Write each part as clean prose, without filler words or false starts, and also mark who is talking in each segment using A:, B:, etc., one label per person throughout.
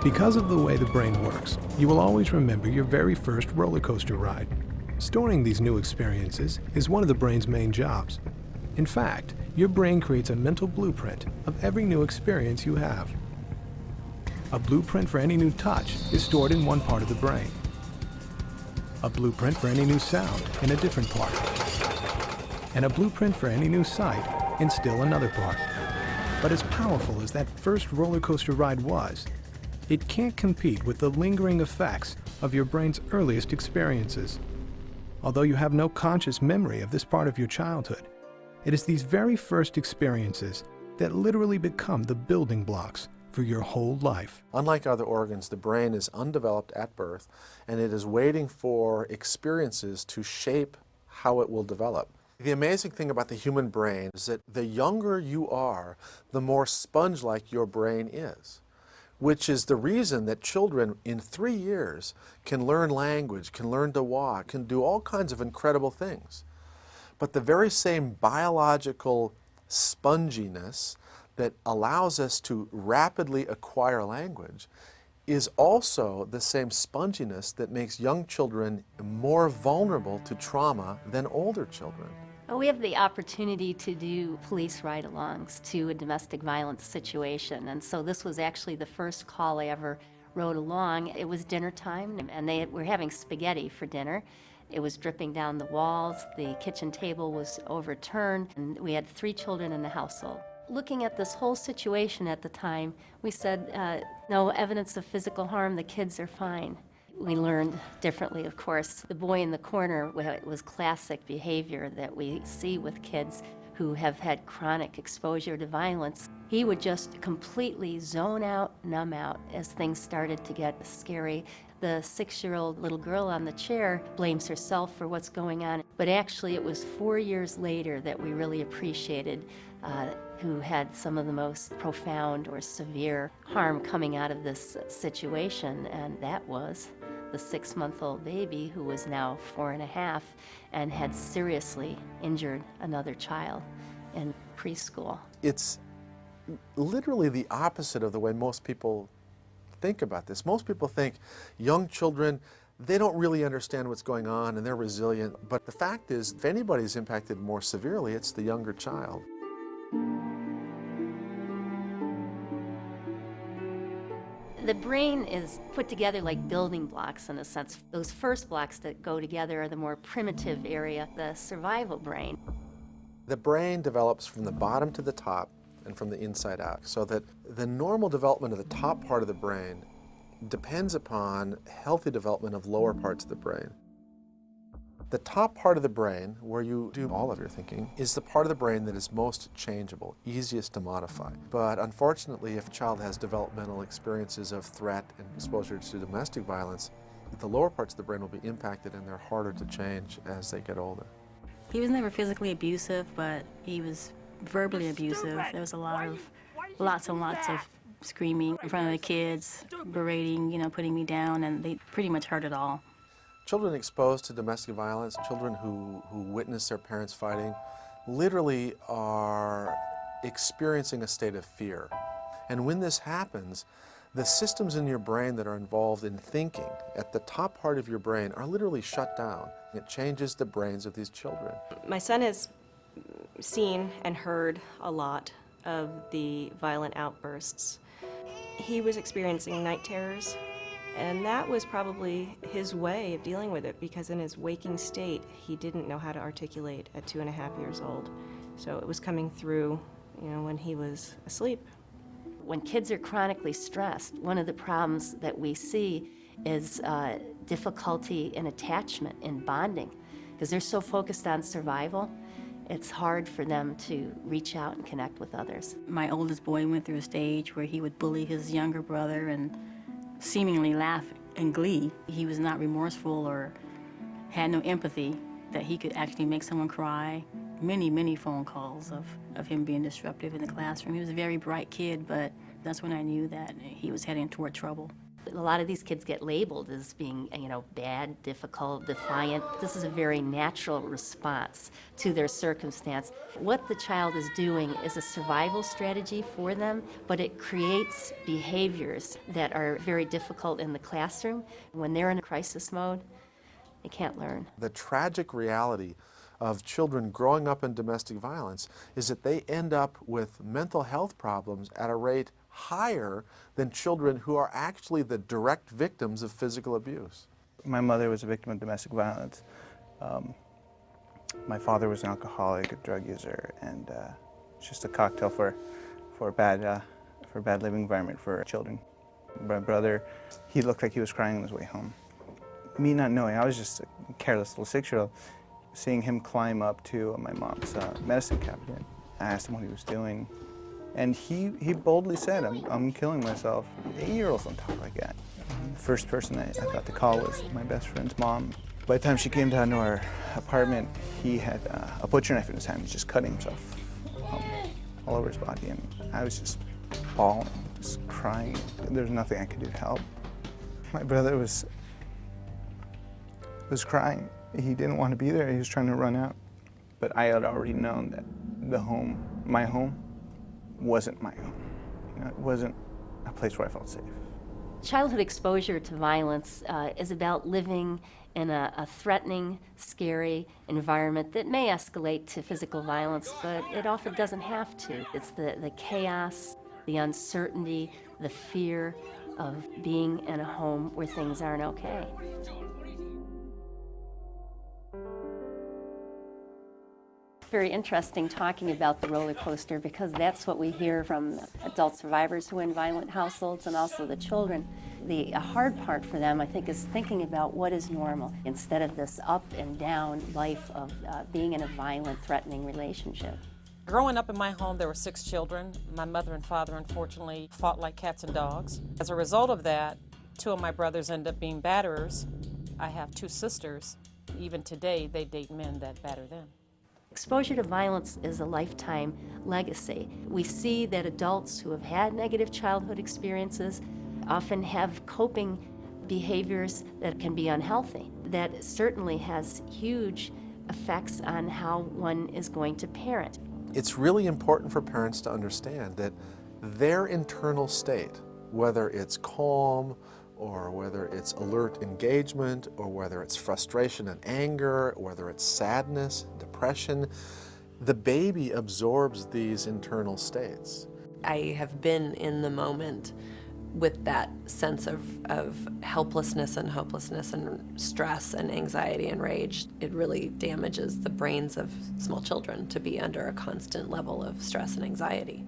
A: Because of the way the brain works, you will always remember your very first roller coaster ride. Storing these new experiences is one of the brain's main jobs. In fact, your brain creates a mental blueprint of every new experience you have. A blueprint for any new touch is stored in one part of the brain. A blueprint for any new sound in a different part. And a blueprint for any new sight in still another part. But as powerful as that first roller coaster ride was, it can't compete with the lingering effects of your brain's earliest experiences. Although you have no conscious memory of this part of your childhood, it is these very first experiences that literally become the building blocks for your whole life.
B: Unlike other organs, the brain is undeveloped at birth, and it is waiting for experiences to shape how it will develop. The amazing thing about the human brain is that the younger you are, the more sponge-like your brain is, which is the reason that children in 3 years can learn language, can learn to walk, can do all kinds of incredible things. But the very same biological sponginess that allows us to rapidly acquire language is also the same sponginess that makes young children more vulnerable to trauma than older children.
C: We have the opportunity to do police ride-alongs to a domestic violence situation, and so this was actually the first call I ever rode along. It was dinner time, and they were having spaghetti for dinner. It was dripping down the walls, the kitchen table was overturned, and we had 3 children in the household. Looking at this whole situation at the time, we said, no evidence of physical harm, the kids are fine. We learned differently, of course. The boy in the corner was classic behavior that we see with kids who have had chronic exposure to violence. He would just completely zone out, numb out as things started to get scary. The 6-year-old little girl on the chair blames herself for what's going on, but actually it was 4 years later that we really appreciated who had some of the most profound or severe harm coming out of this situation, and that was the 6-month-old baby who was now 4.5 and had seriously injured another child in preschool.
B: It's literally the opposite of the way most people think about this. Most people think young children, they don't really understand what's going on and they're resilient. But the fact is, if anybody's impacted more severely, it's the younger child.
C: The brain is put together like building blocks in a sense. Those first blocks that go together are the more primitive area, the survival brain.
B: The brain develops from the bottom to the top and from the inside out, so that the normal development of the top part of the brain depends upon healthy development of lower parts of the brain. The top part of the brain, where you do all of your thinking, is the part of the brain that is most changeable, easiest to modify. But unfortunately, if a child has developmental experiences of threat and exposure to domestic violence, the lower parts of the brain will be impacted and they're harder to change as they get older.
D: He was never physically abusive, but he was verbally abusive. There was lots and lots of screaming in front of the kids, berating, putting me down, and they pretty much heard it all.
B: Children exposed to domestic violence, children who witness their parents fighting, literally are experiencing a state of fear. And when this happens, the systems in your brain that are involved in thinking at the top part of your brain are literally shut down. It changes the brains of these children.
E: My son has seen and heard a lot of the violent outbursts. He was experiencing night terrors, and that was probably his way of dealing with it, because in his waking state, he didn't know how to articulate at 2.5 years old. So it was coming through, when he was asleep.
C: When kids are chronically stressed, one of the problems that we see is difficulty in attachment, in bonding, because they're so focused on survival. It's hard for them to reach out and connect with others.
D: My oldest boy went through a stage where he would bully his younger brother and seemingly laugh in glee. He was not remorseful or had no empathy that he could actually make someone cry. Many phone calls of him being disruptive in the classroom. He was a very bright kid, but that's when I knew that he was heading toward trouble.
C: A lot of these kids get labeled as being, bad, difficult, defiant. This is a very natural response to their circumstance. What the child is doing is a survival strategy for them, but it creates behaviors that are very difficult in the classroom. When they're in a crisis mode, they can't learn.
B: The tragic reality of children growing up in domestic violence is that they end up with mental health problems at a rate higher than children who are actually the direct victims of physical abuse.
F: My mother was a victim of domestic violence. My father was an alcoholic, a drug user, and it's just a cocktail for a bad living environment for children. My brother, he looked like he was crying on his way home. Me not knowing, I was just a careless little 6-year-old, seeing him climb up to my mom's medicine cabinet. I asked him what he was doing, and he boldly said, I'm killing myself. 8-year-olds don't talk like that. The first person I thought to call was my best friend's mom. By the time she came down to our apartment, he had a butcher knife in his hand. He's just cutting himself all over his body, and I was just bawling, just crying. There was nothing I could do to help. My brother was crying. He didn't want to be there. He was trying to run out. But I had already known that my home, wasn't my home. It wasn't a place where I felt safe.
C: Childhood exposure to violence is about living in a threatening, scary environment that may escalate to physical violence, but it often doesn't have to. It's the chaos, the uncertainty, the fear of being in a home where things aren't okay. Very interesting talking about the roller coaster because that's what we hear from adult survivors who are in violent households and also the children. The hard part for them, I think, is thinking about what is normal instead of this up and down life of being in a violent, threatening relationship.
G: Growing up in my home, there were 6 children. My mother and father, unfortunately, fought like cats and dogs. As a result of that, 2 of my brothers ended up being batterers. I have 2 sisters. Even today, they date men that batter them.
C: Exposure to violence is a lifetime legacy. We see that adults who have had negative childhood experiences often have coping behaviors that can be unhealthy. That certainly has huge effects on how one is going to parent.
B: It's really important for parents to understand that their internal state, whether it's calm or whether it's alert engagement, or whether it's frustration and anger, or whether it's sadness, depression, the baby absorbs these internal states.
H: I have been in the moment with that sense of helplessness and hopelessness and stress and anxiety and rage. It really damages the brains of small children to be under a constant level of stress and anxiety.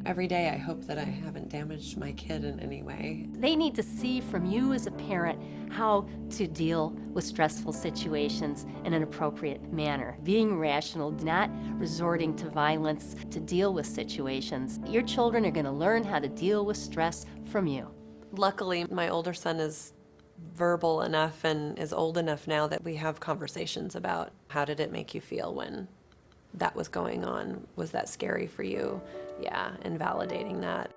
H: Every day I hope that I haven't damaged my kid in any way.
C: They need to see from you as a parent how to deal with stressful situations in an appropriate manner. Being rational, not resorting to violence to deal with situations. Your children are going to learn how to deal with stress from you.
H: Luckily, my older son is verbal enough and is old enough now that we have conversations about how did it make you feel when that was going on? Was that scary for you? Yeah, and validating that.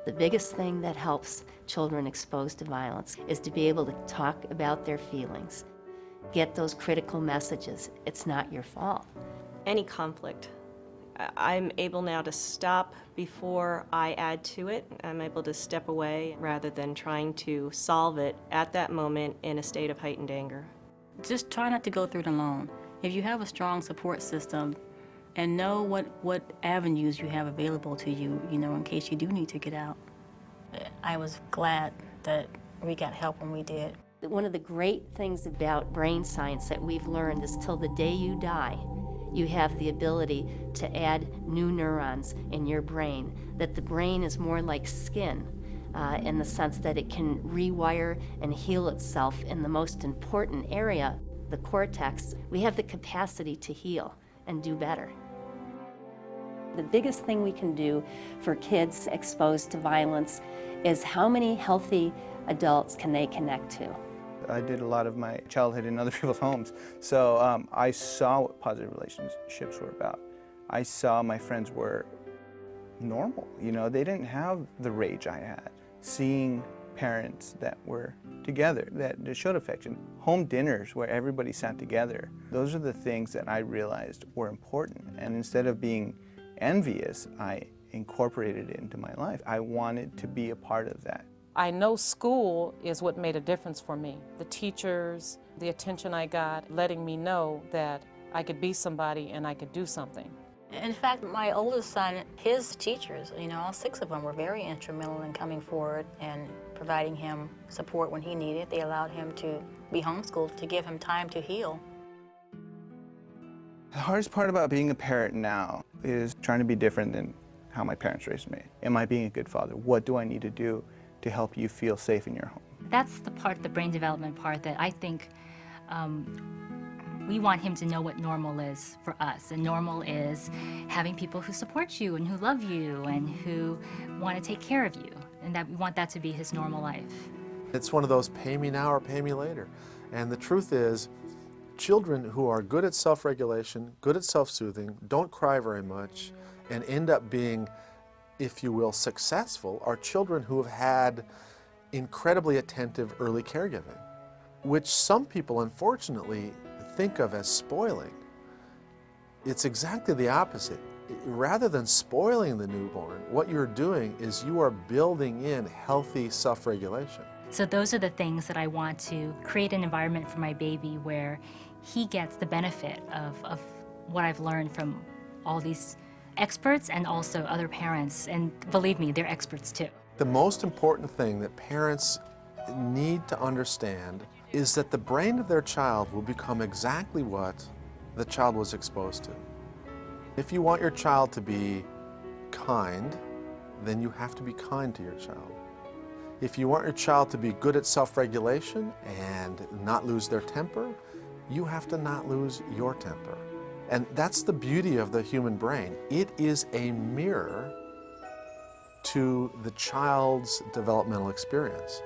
C: The biggest thing that helps children exposed to violence is to be able to talk about their feelings, get those critical messages. It's not your fault.
E: Any conflict, I'm able now to stop before I add to it. I'm able to step away rather than trying to solve it at that moment in a state of heightened anger.
D: Just try not to go through it alone. If you have a strong support system and know what avenues you have available to you, in case you do need to get out. I was glad that we got help when we did.
C: One of the great things about brain science that we've learned is till the day you die, you have the ability to add new neurons in your brain, that the brain is more like skin in the sense that it can rewire and heal itself in the most important area, the cortex. We have the capacity to heal and do better. The biggest thing we can do for kids exposed to violence is how many healthy adults can they connect to.
F: I did a lot of my childhood in other people's homes, so I saw what positive relationships were about. I saw my friends were normal, they didn't have the rage I had. Seeing parents that were together, that showed affection. Home dinners where everybody sat together. Those are the things that I realized were important. And instead of being envious, I incorporated it into my life. I wanted to be a part of that.
G: I know school is what made a difference for me. The teachers, the attention I got, letting me know that I could be somebody and I could do something.
D: In fact, my oldest son, his teachers, all 6 of them were very instrumental in coming forward and providing him support when he needed. They allowed him to be homeschooled to give him time to heal.
F: The hardest part about being a parent now is trying to be different than how my parents raised me. Am I being a good father? What do I need to do to help you feel safe in your home?
I: That's the part, the brain development part, that I think we want him to know what normal is for us. And normal is having people who support you and who love you and who want to take care of you. And that we want that to be his normal life.
B: It's one of those pay me now or pay me later. And the truth is, children who are good at self-regulation, good at self-soothing, don't cry very much, and end up being, if you will, successful, are children who have had incredibly attentive early caregiving, which some people, unfortunately, think of as spoiling. It's exactly the opposite. Rather than spoiling the newborn, what you're doing is you are building in healthy self-regulation.
I: So those are the things that I want to create an environment for my baby where he gets the benefit of what I've learned from all these experts and also other parents. And believe me, they're experts too.
B: The most important thing that parents need to understand is that the brain of their child will become exactly what the child was exposed to. If you want your child to be kind, then you have to be kind to your child. If you want your child to be good at self-regulation and not lose their temper, you have to not lose your temper. And that's the beauty of the human brain. It is a mirror to the child's developmental experience.